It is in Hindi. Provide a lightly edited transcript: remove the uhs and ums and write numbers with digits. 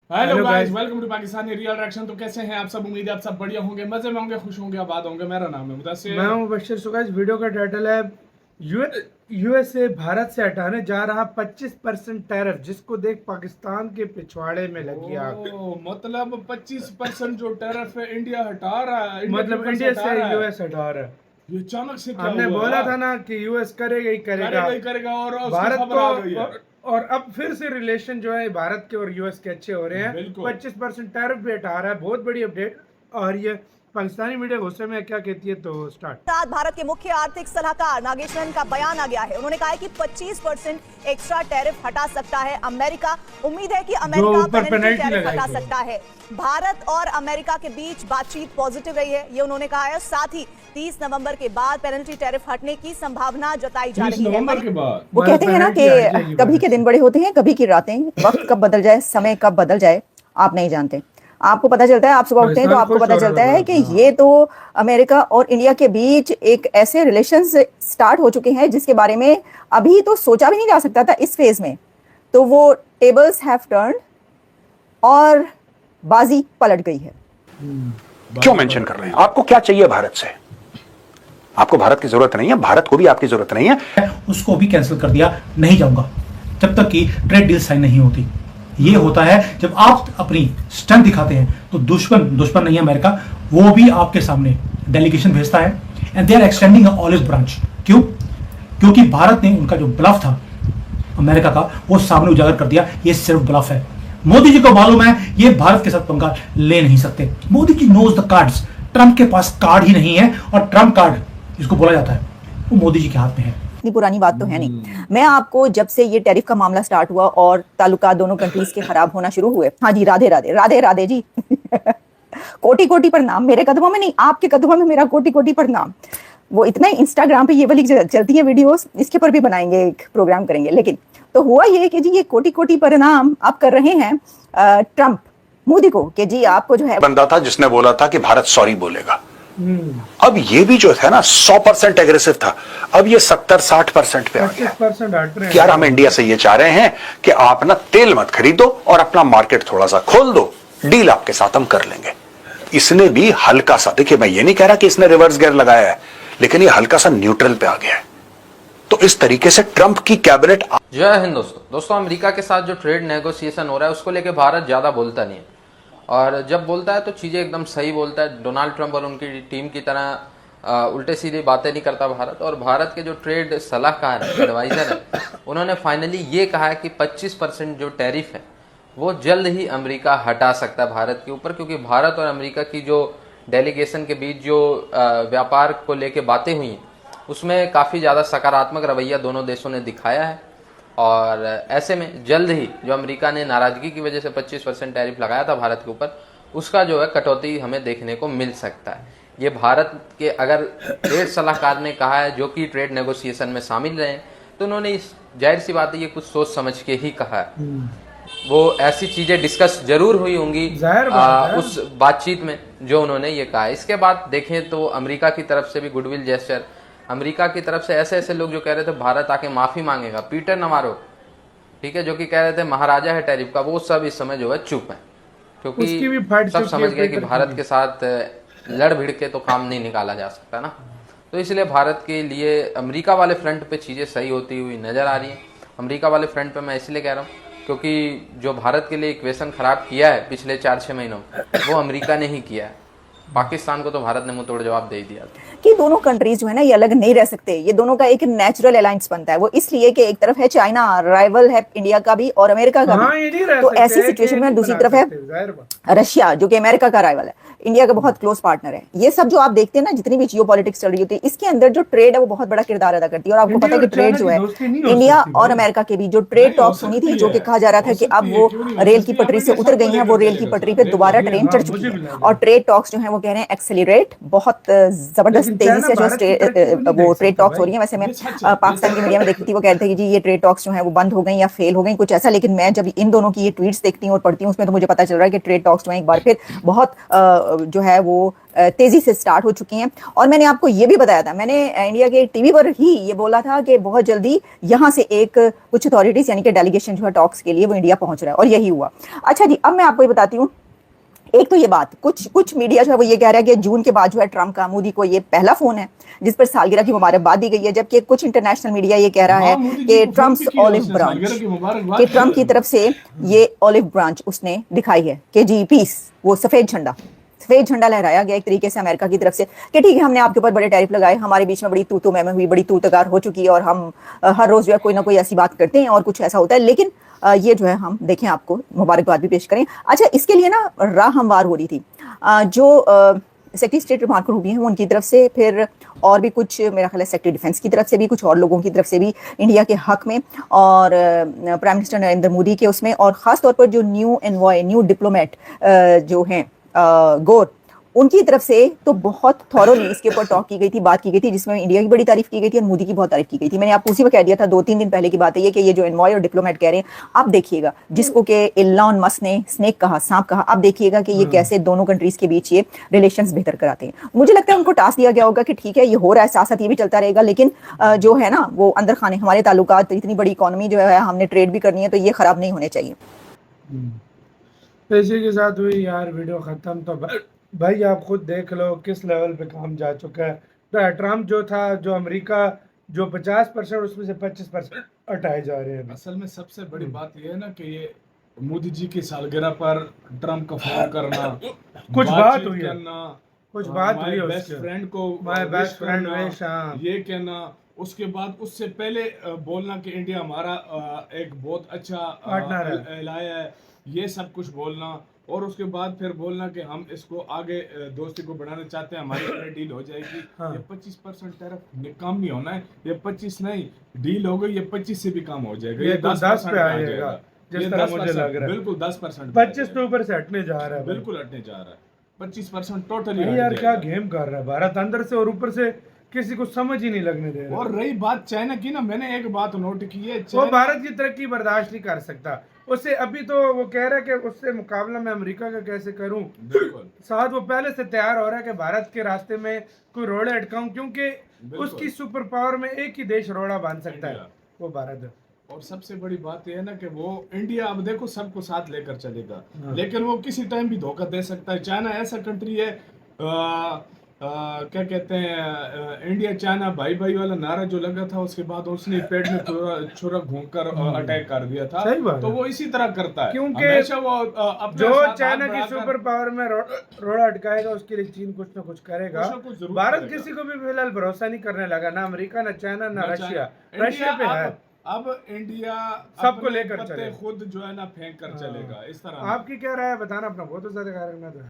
Hello guys, welcome to Pakistani real reaction. तो कैसे हैं आप सब? उम्मीद है आप सब बढ़िया होंगे, मजे में होंगे, खुश होंगे, आबाद होंगे। मेरा नाम है मुदस्सिर। मैं हूं बशीर। सो गाइस, वीडियो का टाइटल है यूएसए भारत से हटाने जा रहा 25% टैरिफ, जिसको देख पाकिस्तान के पिछवाड़े में लगी आग। मतलब 25% जो टैरिफ है इंडिया हटा रहा है, मतलब इंडिया से यूएस हटा रहा है। ये अचानक से क्या हमने हुआ? बोला था ना कि यूएस करेगा ही करेगा और उसकी भारत खबर को आ गई है। और अब फिर से रिलेशन जो है भारत के और यूएस के अच्छे हो रहे हैं। 25% टैरिफ भी हटा रहा है, बहुत बड़ी अपडेट। और ये पाकिस्तानी मीडिया गुस्से में क्या कहती है, तो स्टार्ट। भारत के मुख्य आर्थिक सलाहकार नागेश्वरन का बयान आ गया है। उन्होंने कहा है कि 25% एक्स्ट्रा टैरिफ हटा सकता है अमेरिका। उम्मीद है कि अमेरिका पेनल्टी टैरिफ हटा सकता है। भारत और अमेरिका के बीच बातचीत पॉजिटिव रही है, ये उन्होंने कहा है। साथ ही 30 नवंबर के बाद पेनल्टी टैरिफ हटने की संभावना जताई जा रही है। वो कहते हैं ना कि कभी के दिन बड़े होते हैं, कभी की रातें। वक्त कब बदल जाए, समय कब बदल जाए, आप नहीं जानते। आपको पता चलता है, आप सुबह उठते हैं तो आपको पता चलता है कि ये तो अमेरिका और इंडिया के बीच एक ऐसे रिलेशंस स्टार्ट हो चुके हैं जिसके बारे में अभी तो सोचा भी नहीं जा सकता था इस फेज में। तो वो टेबल्स हैव टर्न्ड और बाजी पलट गई है। क्यों मेंशन कर रहे हैं? आपको क्या चाहिए भारत से? आपको भारत की जरूरत नहीं है, भारत को भी आपकी जरूरत नहीं है। उसको भी कैंसिल कर दिया, नहीं जाऊंगा जब तक कि ट्रेड डील साइन नहीं होती। ये होता है जब आप अपनी स्ट्रेंथ दिखाते हैं तो दुश्मन नहीं है अमेरिका, वो भी आपके सामने डेलीगेशन भेजता है and they are extending a olive branch. क्यों? क्योंकि भारत ने उनका जो ब्लफ था अमेरिका का, वो सामने उजागर कर दिया। ये सिर्फ ब्लफ है। मोदी जी को मालूम है ये भारत के साथ पंगा ले नहीं सकते। Modi ji knows the cards. Trump के पास कार्ड ही नहीं है, और ट्रंप कार्ड जिसको बोला जाता है वो मोदी जी के हाथ में है। इतनी पुरानी बात तो है नहीं। मैं आपको जब से ये टैरिफ का मामला स्टार्ट हुआ और ताल्लुकात दोनों कंट्रीज के खराब होना शुरू हुए, हाँ जी, राधे राधे राधे राधे जी कोटि कोटि प्रणाम। मेरे कदमों में नहीं, आपके कदमों में मेरा कोटि कोटि प्रणाम। वो इतना ही इंस्टाग्राम पे ये वाली चलती है वीडियोस, इसके पर भी बनाएंगे, एक प्रोग्राम करेंगे। लेकिन तो हुआ ये कि जी ये कोटि कोटि प्रणाम आप कर रहे हैं ट्रंप मोदी को कि जी आपको जो है बंदा था जिसने बोला था कि भारत सॉरी बोलेगा। अब ये भी जो है ना 100% एग्रेसिव था, अब ये 70-60% पे आ गया। यार हम इंडिया से ये चाह रहे हैं कि आप ना तेल मत खरीदो और अपना मार्केट थोड़ा सा खोल दो, डील आपके साथ हम कर लेंगे। इसने भी हल्का सा, देखिए मैं ये नहीं कह रहा कि इसने रिवर्स गियर लगाया है, लेकिन ये हल्का सा न्यूट्रल पे आ गया है। तो इस तरीके से ट्रंप की कैबिनेट। जय हिंद दोस्तों, अमेरिका के साथ जो ट्रेड नेगोशिएशन हो रहा है उसको लेके भारत ज्यादा बोलता नहीं है, और जब बोलता है तो चीजें एकदम सही बोलता है। डोनाल्ड ट्रंप और उनकी टीम की तरह उल्टे सीधे बातें नहीं करता भारत। और भारत के जो ट्रेड सलाहकार है, एडवाइजर है, उन्होंने फाइनली ये कहा है कि 25% जो टैरिफ है वो जल्द ही अमेरिका हटा सकता है भारत के ऊपर, क्योंकि भारत और अमेरिका की जो डेलीगेशन के बीच जो व्यापार को लेके बातें हुई हैं उसमें काफ़ी ज़्यादा सकारात्मक रवैया दोनों देशों ने दिखाया है। और ऐसे में जल्द ही जो अमेरिका ने नाराजगी की वजह से 25% टैरिफ लगाया था भारत के ऊपर, उसका जो है कटौती हमें देखने को मिल सकता है। ये भारत के अगर ट्रेड सलाहकार ने कहा है जो कि ट्रेड नेगोशिएशन में शामिल रहे, तो उन्होंने इस जाहिर सी बात है ये कुछ सोच समझ के ही कहा है। वो ऐसी चीजें डिस्कस जरूर हुई होंगी उस बातचीत में जो उन्होंने ये कहा। इसके बाद देखें तो अमेरिका की तरफ से भी गुडविल जेस्चर, अमेरिका की तरफ से ऐसे ऐसे लोग जो कह रहे थे भारत आके माफी मांगेगा, पीटर नवारो, ठीक है, जो कि कह रहे थे महाराजा है टैरिफ का, वो सब इस समय जो है चुप है, क्योंकि सब समझ गए कि भारत के साथ लड़ भिड़ के तो काम नहीं निकाला जा सकता ना। तो इसलिए भारत के लिए अमेरिका वाले फ्रंट पे चीजें सही होती हुई नजर आ रही है। अमेरिका वाले फ्रंट पे मैं इसलिए कह रहा हूँ क्योंकि जो भारत के लिए इक्वेशन खराब किया है पिछले 4-6 महीनों में, वो अमेरिका ने ही किया है। पाकिस्तान को तो भारत ने मुंह तोड़ जवाब दे दिया कि दोनों कंट्रीज जो है ना ये अलग नहीं रह सकते। ये दोनों का एक नेचुरल अलायंस बनता है। वो इसलिए कि एक तरफ है चाइना, राइवल है इंडिया का भी और अमेरिका का भी। तो ऐसी सिचुएशन में दूसरी तरफ है रशिया, जो कि अमेरिका का राइवल है, इंडिया का बहुत क्लोज पार्टनर है। ये सब जो आप देखते हैं ना, जितनी भी जियोपॉलिटिक्स चल रही होती है, इसके अंदर जो ट्रेड है वो बहुत बड़ा किरदार अदा करती है। और आपको पता है कि ट्रेड जो है इंडिया और अमेरिका के बीच जो ट्रेड टॉक्स हुई थी, जो कि कहा जा रहा था कि अब वो रेल की पटरी से उतर गई हैं, वो रेल की पटरी पे दोबारा ट्रेन चढ़ चुकी है और ट्रेड टॉक्स जो है वो वो कह रहे हैं एक्सेलरेट, बहुत जबरदस्त लेकिन तेजी से चाइना जो भारत की तरक्की को नहीं वो देख ट्रेड सकता टॉक्स हो भाई। रही है। वैसे मैं ये सच है, पाकिस्तान की मीडिया में देखती थी, वो कहते हैं कि जी ये ट्रेड टॉक्स जो है वो बंद हो गई या फेल हो गई, कुछ ऐसा। लेकिन मैं जब इन दोनों की ये ट्वीट्स देखती हूँ और पढ़ती हूँ, उसमें तो मुझे पता चल रहा है कि ट्रेड टॉक्स जो है एक बार फिर बहुत जो है वो तेजी से स्टार्ट हो चुकी हैं। और मैंने आपको ये भी बताया था, मैंने इंडिया के टीवी पर ही ये बोला था कि बहुत जल्दी यहाँ से एक कुछ अथॉरिटीज यानी कि डेलीगेशन जो है टॉक्स के लिए वो इंडिया पहुंच रहा है, और यही हुआ। अच्छा जी, अब मैं आपको ये बताती हूँ, एक तो ये बात कुछ मीडिया जो है वो ये कह रहा है कि जून के बाद जो है ट्रम्प का, मोदी को ये पहला फोन है जिस पर सालगिरह की मुबारकबाद दी गई है, जबकि कुछ इंटरनेशनल मीडिया ये कह रहा है कि ट्रम्प्स ऑलिव ब्रांच, कि ट्रम्प की तरफ से ये ऑलिव ब्रांच उसने दिखाई है कि जी पीस, वो सफेद झंडा लहराया गया एक तरीके से अमेरिका की तरफ से कि ठीक है, हमने आपके ऊपर बड़े टैरिफ लगाए, हमारे बीच में बड़ी तू मैं हुई, बड़ी तू तकार हो चुकी है, और हम हर रोज जो है कोई ना कोई ऐसी बात करते हैं और कुछ ऐसा होता है, लेकिन ये जो है हम देखें, आपको मुबारकबाद भी पेश करें। अच्छा, इसके लिए ना राह हमवार हो रही थी, जो सेक्रेटरी स्टेट मार्को रूबियो हैं उनकी तरफ से, फिर और भी कुछ मेरा ख्याल है सेक्रेटरी डिफेंस की तरफ से भी, कुछ और लोगों की तरफ से भी इंडिया के हक में, और प्राइम मिनिस्टर नरेंद्र मोदी के उसमें, और ख़ास तौर पर जो न्यू एनवॉय, न्यू डिप्लोमेट जो हैं गौर, उनकी तरफ से तो बहुत थॉरोली इसके ऊपर टॉक की गई थी, बात की गई थी, जिसमें इंडिया की बड़ी तारीफ की गई थी और मोदी की बहुत तारीफ की गई थी। मैंने आपको उसी में कह दिया था 2-3 दिन पहले की बात है ये, कि ये जो एनवॉय और डिप्लोमेट कह रहे हैं, आप देखिएगा, जिसको कि इलॉन मस्क ने स्नेक कहा, सांप कहा, आप देखिएगा कि ये कैसे दोनों कंट्रीज के बीच ये रिलेशंस बेहतर कराते हैं। मुझे लगता है उनको टास्क दिया गया होगा कि ठीक है ये हो रहा है, साथ साथ ये भी चलता रहेगा, लेकिन जो है ना वो अंदर खाने हमारे ताल्लुकात, इतनी बड़ी इकॉनमी जो है, हमने ट्रेड भी करनी है, तो ये खराब नहीं होने चाहिए। इसी के साथ हुई यार वीडियो खत्म। तो भाई आप खुद देख लो किस लेवल पे काम जा चुका है। तो ट्रम्प जो था, जो अमेरिका जो 50% उसमें से 25% हटाए जा रहे हैं। असल में सबसे बड़ी बात यह है ना कि ये मोदी जी की सालगिरह पर ट्रम्प का फोन करना, कुछ बात हुई है, कुछ बात हुई है, बेस्ट फ्रेंड को माय बेस्ट फ्रेंड विश, ये कहना, उसके बाद उससे पहले बोलना कि इंडिया हमारा एक बहुत अच्छा पार्टनर है, ये सब कुछ बोलना, और उसके बाद फिर बोलना कि हम इसको आगे दोस्ती को बढ़ाना चाहते हैं, हमारी डील हो जाएगी। हाँ। ये 25% टैरिफ कम ही होना है, ये 25 नहीं, डील हो गई, ये 25 से भी कम हो जाएगा, ये तो 10 पे आ जाएगा, जिस तरह मुझे लग रहा है। बिल्कुल 10%, 25 के ऊपर से हटने जा रहा है, बिल्कुल हटने जा रहा है, 25% टोटली। यार क्या गेम कर रहा है भारत, अंदर से और ऊपर से किसी को समझ ही नहीं लगने दे रहा। और रही बात चाइना की ना, मैंने एक बात नोट की है, वो भारत की तरक्की बर्दाश्त नहीं कर सकता, उससे अभी तो वो कह रहा है कि उससे मुकाबला मैं अमेरिका का कैसे करूं। बिल्कुल साथ वो पहले से तैयार हो रहा है कि भारत के रास्ते में कोई रोड़े अटकाऊं, क्योंकि उसकी सुपर पावर में एक ही देश रोड़ा बांध सकता है, वो भारत है। और सबसे बड़ी बात यह है ना कि वो इंडिया अब देखो सबको साथ लेकर चलेगा, लेकिन वो किसी टाइम भी धोखा दे सकता है। चाइना ऐसा कंट्री है, क्या कहते हैं, इंडिया चाइना भाई भाई वाला नारा जो लगा था, उसके बाद उसने पेट में छुरा घूंघकर अटैक कर दिया था। तो वो इसी तरह करता है, क्योंकि वो अपने जो साथ चाइना की सुपर पावर में रोड़ा अटकाएगा, उसके लिए चीन कुछ ना कुछ करेगा। भारत किसी को भी फिलहाल भरोसा नहीं करने लगा, ना अमेरिका, ना चाइना, ना रशिया। रशिया पे है, अब इंडिया सबको लेकर चले, खुद जो है ना फेंक कर चलेगा, इस तरह। आपकी क्या राय है बताना, अपना बहुत ज्यादा कारण